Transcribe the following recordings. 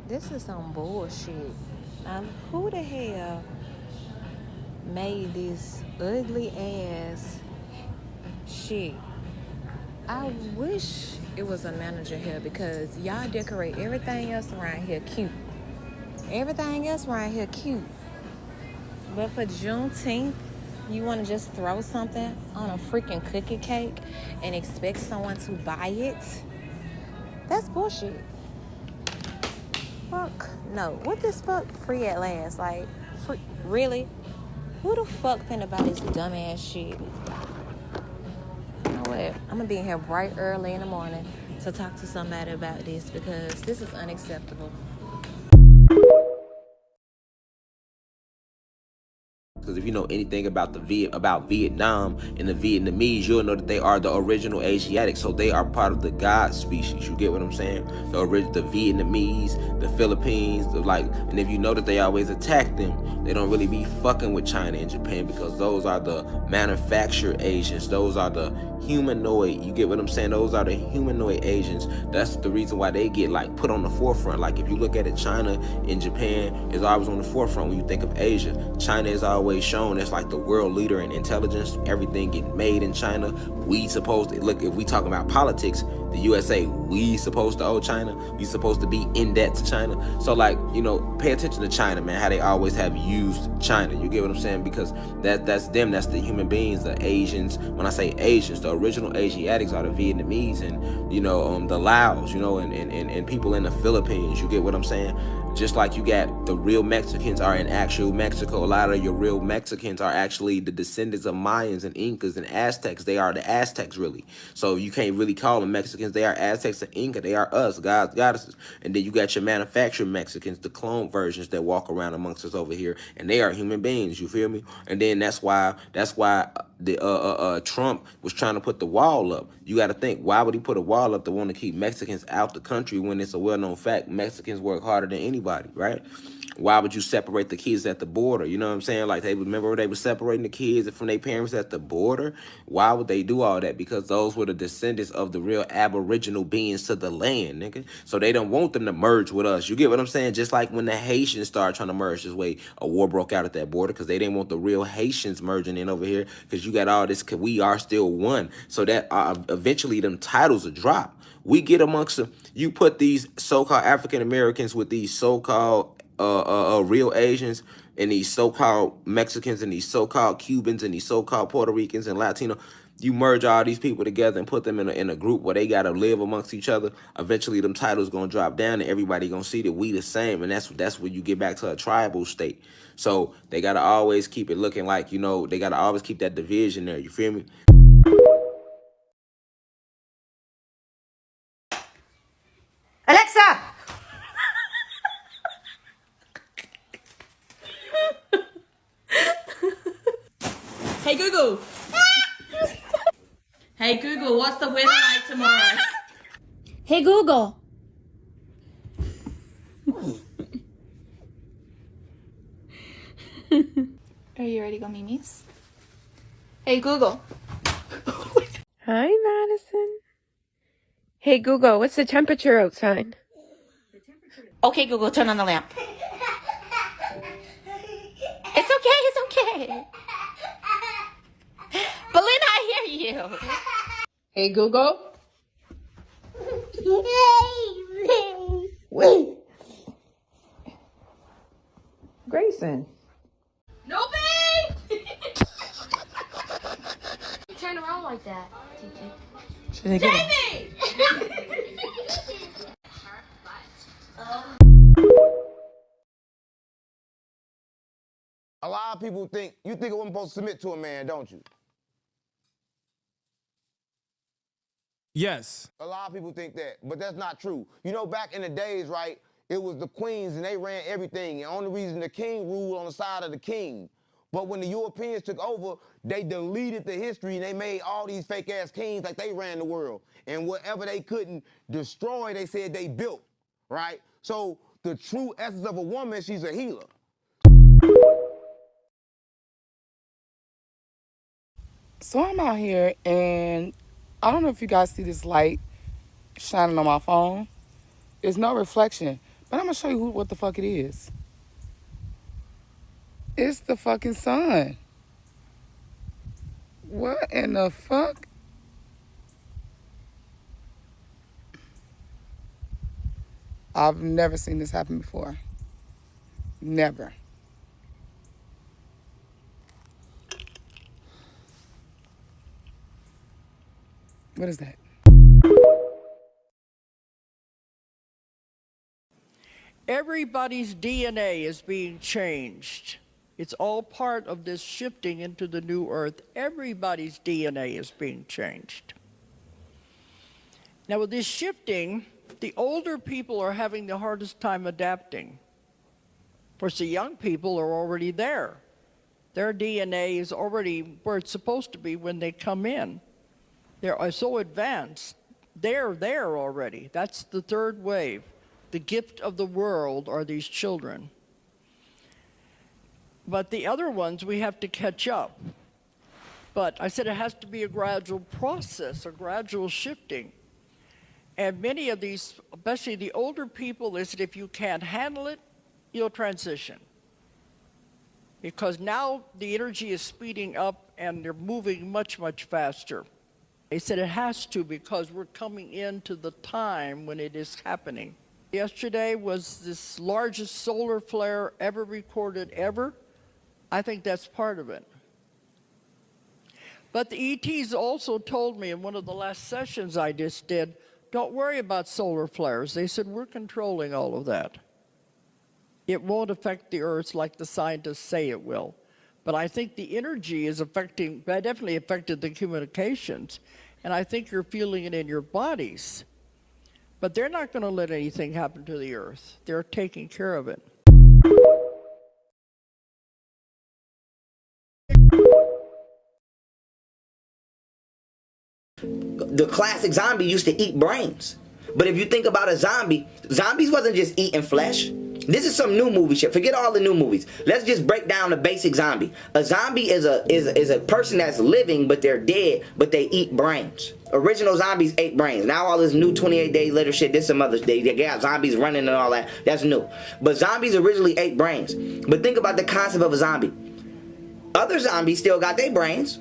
This is some bullshit. Who the hell made this ugly ass shit? I wish it was a manager here because y'all decorate everything else around here cute. Everything else around here cute. But for Juneteenth, you want to just throw something on a freaking cookie cake and expect someone to buy it? That's bullshit. Fuck no. What this fuck free at last? Like, free, really? Who the fuck finna buy this dumbass shit? You know what? I'm gonna be in here bright early in the morning to talk to somebody about this because this is unacceptable. Because if you know anything about about Vietnam and the Vietnamese, you'll know that they are the original Asiatics. So they are part of the God species. You get what I'm saying? The Vietnamese, the Philippines, and if you know that they always attack them, they don't really be fucking with China and Japan because those are the manufactured Asians. Those are the humanoid. You get what I'm saying? Those are the humanoid Asians. That's the reason why they get put on the forefront. Like if you look at it, China and Japan is always on the forefront when you think of Asia. China is always shown as the world leader in intelligence. Everything getting made in China. We supposed to look, if we talking about politics, the USA, we supposed to owe China. We supposed to be in debt to China. So pay attention to China, man, how they always have used China. You get what I'm saying? Because that's them, that's the human beings, the Asians. When I say Asians, the original Asiatics are the Vietnamese and the Laos, and people in the Philippines. You get what I'm saying? Just like you got the real Mexicans are in actual Mexico. A lot of your real Mexicans are actually the descendants of Mayans and Incas and Aztecs. They are the Aztecs, really. So you can't really call them Mexicans. They are Aztecs and Inca. They are us, gods, goddesses. And then you got your manufactured Mexicans, the clone versions that walk around amongst us over here, and they are human beings. You feel me? And then that's why the Trump was trying to put the wall up. You got to think, why would he put a wall up to want to keep Mexicans out the country when it's a well-known fact Mexicans work harder than anybody, right? Why would you separate the kids at the border? You know what I'm saying? Like, they were separating the kids from their parents at the border. Why would they do all that? Because those were the descendants of the real aboriginal beings to the land, nigga. So they don't want them to merge with us. You get what I'm saying? Just like when the Haitians started trying to merge this way, a war broke out at that border because they didn't want the real Haitians merging in over here because you got all this, cause we are still one. So that eventually them titles will drop. We get amongst them. You put these so-called African Americans with these so-called real Asians and these so-called Mexicans and these so-called Cubans and these so-called Puerto Ricans and Latino. You merge all these people together and put them in a group where they gotta live amongst each other. Eventually, them titles gonna drop down, and everybody gonna see that we the same, and that's when you get back to a tribal state. So they gotta always keep it looking like they gotta always keep that division there. You feel me? Alexa! Hey Google. Hey Google, what's the weather like tomorrow? Hey Google. Are you ready to go memes? Hey Google. Hi, Madison. Hey, Google, what's the temperature outside? Okay Google, turn on the lamp. It's okay, it's okay. Belinda, I hear you. Hey Google. Grayson. No, babe! Turn around like that, Should I get him? Jamie! A lot of people think a woman supposed to submit to a man, don't you? Yes. A lot of people think that, but that's not true. Back in the days, right, it was the queens and they ran everything. And only reason the king ruled on the side of the king. But when the Europeans took over, they deleted the history and they made all these fake ass kings like they ran the world. And whatever they couldn't destroy, they said they built, right? So the true essence of a woman, she's a healer. So I'm out here and I don't know if you guys see this light shining on my phone. There's no reflection, But I'm gonna show you what the fuck it is. It's the fucking sun. What in the fuck? I've never seen this happen before. Never. What is that? Everybody's DNA is being changed. It's all part of this shifting into the new earth. Everybody's DNA is being changed. Now with this shifting, the older people are having the hardest time adapting. Of course, the young people are already there. Their DNA is already where it's supposed to be when they come in. They're so advanced. They're there already. That's the third wave. The gift of the world are these children. But the other ones, we have to catch up. But I said it has to be a gradual process, a gradual shifting. And many of these, especially the older people, they said if you can't handle it, you'll transition. Because now the energy is speeding up and they're moving much, much faster. They said it has to because we're coming into the time when it is happening. Yesterday was this largest solar flare ever recorded ever. I think that's part of it. But the ETs also told me in one of the last sessions I just did, don't worry about solar flares. They said, we're controlling all of that. It won't affect the Earth like the scientists say it will. But I think the energy is affecting, definitely affected the communications. And I think you're feeling it in your bodies. But they're not going to let anything happen to the Earth. They're taking care of it. The classic zombie used to eat brains. But if you think about a zombie, zombies wasn't just eating flesh. This is some new movie shit. Forget all the new movies. Let's just break down the basic zombie. A zombie is a person that's living, but they're dead, but they eat brains. Original zombies ate brains. Now all this new 28 days later shit, this some other day. They got zombies running and all that. That's new. But zombies originally ate brains. But think about the concept of a zombie. Other zombies still got their brains.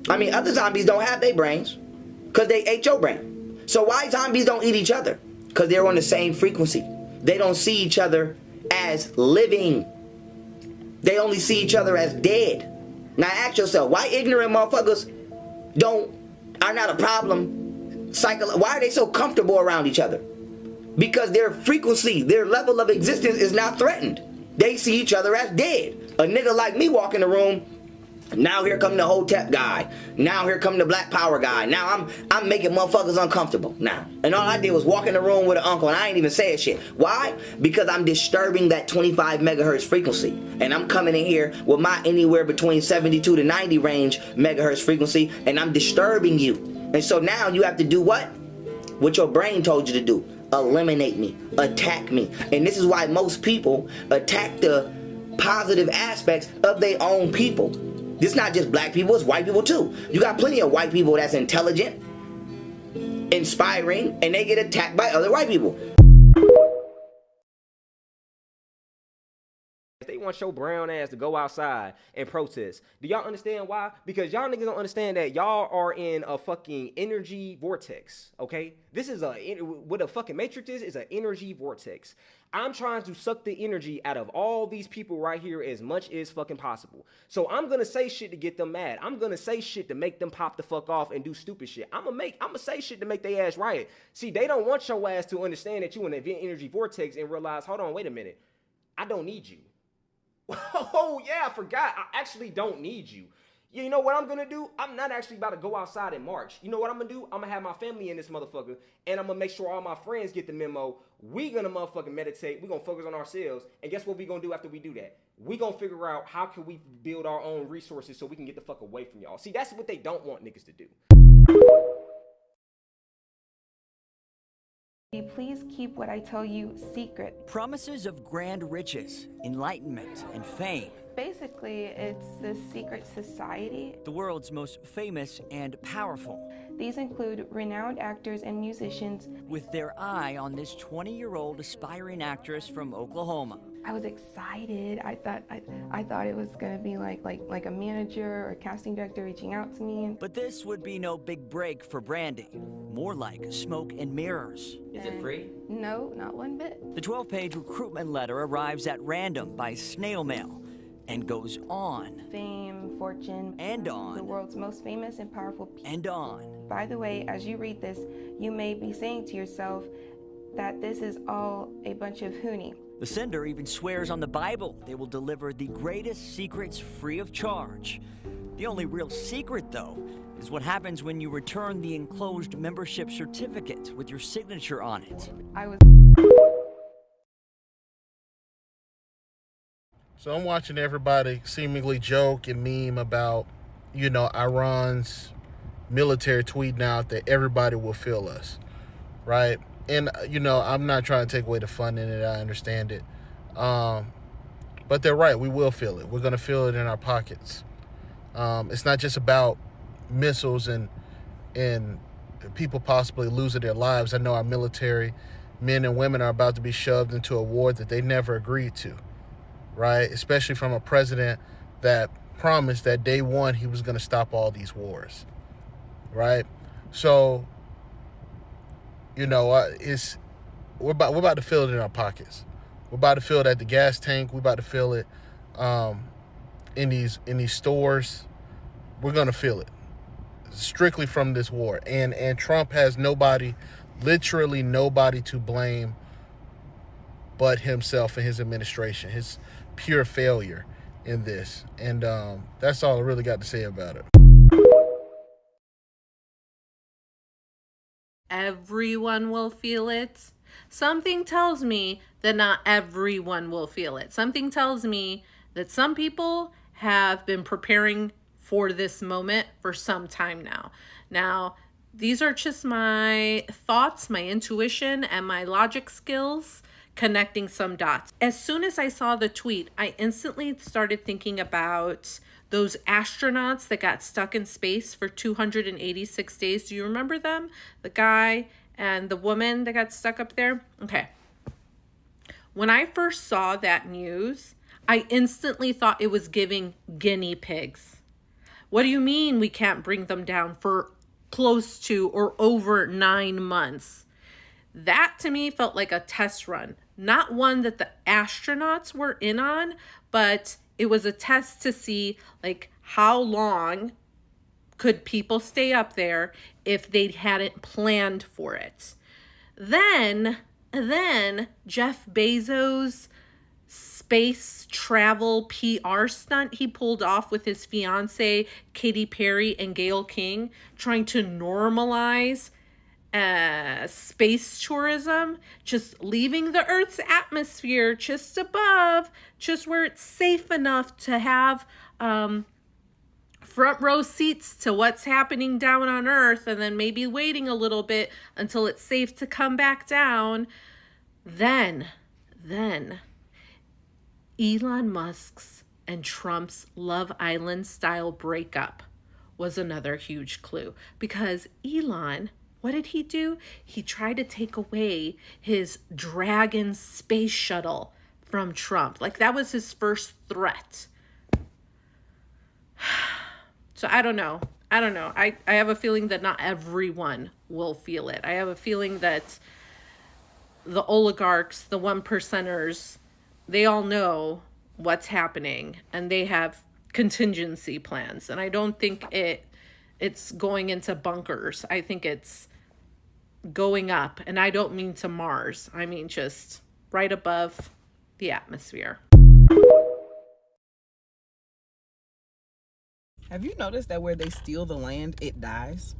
I mean, other zombies don't have their brains because they ate your brain. So why zombies don't eat each other? Because they're on the same frequency. They don't see each other as living. They only see each other as dead. Now ask yourself, why ignorant motherfuckers are not a problem? Why are they so comfortable around each other? Because their frequency, their level of existence is not threatened. They see each other as dead. A nigga like me walk in the room, now here come the Hotep guy. Now here come the Black Power guy. Now I'm making motherfuckers uncomfortable now. And all I did was walk in the room with an uncle and I ain't even saying shit. Why? Because I'm disturbing that 25 megahertz frequency. And I'm coming in here with my anywhere between 72 to 90 range megahertz frequency and I'm disturbing you. And so now you have to do what? What your brain told you to do. Eliminate me. Attack me. And this is why most people attack the positive aspects of their own people. It's not just black people, it's white people too. You got plenty of white people that's intelligent, inspiring, and they get attacked by other white people. They want your brown ass to go outside and protest. Do y'all understand why? Because y'all niggas don't understand that y'all are in a fucking energy vortex, okay? This is what a fucking matrix is an energy vortex. I'm trying to suck the energy out of all these people right here as much as fucking possible. So I'm gonna say shit to get them mad. I'm gonna say shit to make them pop the fuck off and do stupid shit. I'm gonna say shit to make their ass riot. See, they don't want your ass to understand that you in an energy vortex and realize, hold on, wait a minute. I don't need you. Oh yeah, I forgot. I actually don't need you. You know what I'm gonna do? I'm not actually about to go outside and march. You know what I'm gonna do? I'm gonna have my family in this motherfucker, and I'm gonna make sure all my friends get the memo. We gonna motherfucking meditate. We gonna focus on ourselves. And guess what we gonna do after we do that? We gonna figure out how can we build our own resources so we can get the fuck away from y'all. See, that's what they don't want niggas to do. Please keep what I tell you secret. Promises of grand riches, enlightenment, and fame. Basically, it's this secret society. The world's most famous and powerful. These include renowned actors and musicians. With their eye on this 20-year-old aspiring actress from Oklahoma. I was excited. I thought it was gonna be like a manager or casting director reaching out to me. But this would be no big break for Brandy. More like smoke and mirrors. Is it free? No, not one bit. The 12-page recruitment letter arrives at random by snail mail and goes on. Fame, fortune, and on. The world's most famous and powerful people. And on. By the way, as you read this, you may be saying to yourself that this is all a bunch of hoonie. The sender even swears on the Bible they will deliver the greatest secrets free of charge. The only real secret, though, is what happens when you return the enclosed membership certificate with your signature on it. So I'm watching everybody seemingly joke and meme about, you know, Iran's military tweeting out that everybody will feel us, right? And, you know, I'm not trying to take away the fun in it. I understand it. But they're right. We will feel it. We're going to feel it in our pockets. It's not just about missiles and people possibly losing their lives. I know our military men and women are about to be shoved into a war that they never agreed to, right? Especially from a president that promised that day one he was going to stop all these wars, right? So, you know, we're about to feel it in our pockets. We're about to feel it at the gas tank. We're about to feel it in these stores. We're gonna feel it strictly from this war. And Trump has literally nobody to blame but himself and his administration. His pure failure in this. And that's all I really got to say about it. Everyone will feel it. Something tells me that not everyone will feel it. Something tells me that some people have been preparing for this moment for some time now. Now, these are just my thoughts, my intuition, and my logic skills connecting some dots. As soon as I saw the tweet, I instantly started thinking about those astronauts that got stuck in space for 286 days. Do you remember them? The guy and the woman that got stuck up there? Okay. When I first saw that news, I instantly thought it was giving guinea pigs. What do you mean we can't bring them down for close to or over 9 months? That to me felt like a test run. Not one that the astronauts were in on, but it was a test to see like how long could people stay up there if they hadn't planned for it. Then Jeff Bezos' space travel PR stunt he pulled off with his fiance Katy Perry and Gayle King, trying to normalize space tourism, just leaving the Earth's atmosphere just above, just where it's safe enough to have front row seats to what's happening down on Earth, and then maybe waiting a little bit until it's safe to come back down. Then Elon Musk's and Trump's Love Island style breakup was another huge clue, because Elon, what did he do? He tried to take away his Dragon space shuttle from Trump. Like that was his first threat. So I don't know. I have a feeling that not everyone will feel it. I have a feeling that the oligarchs, the 1%ers, they all know what's happening and they have contingency plans. And I don't think it's going into bunkers. I think it's going up. And I don't mean to Mars. I mean just right above the atmosphere. Have you noticed that where they steal the land, it dies?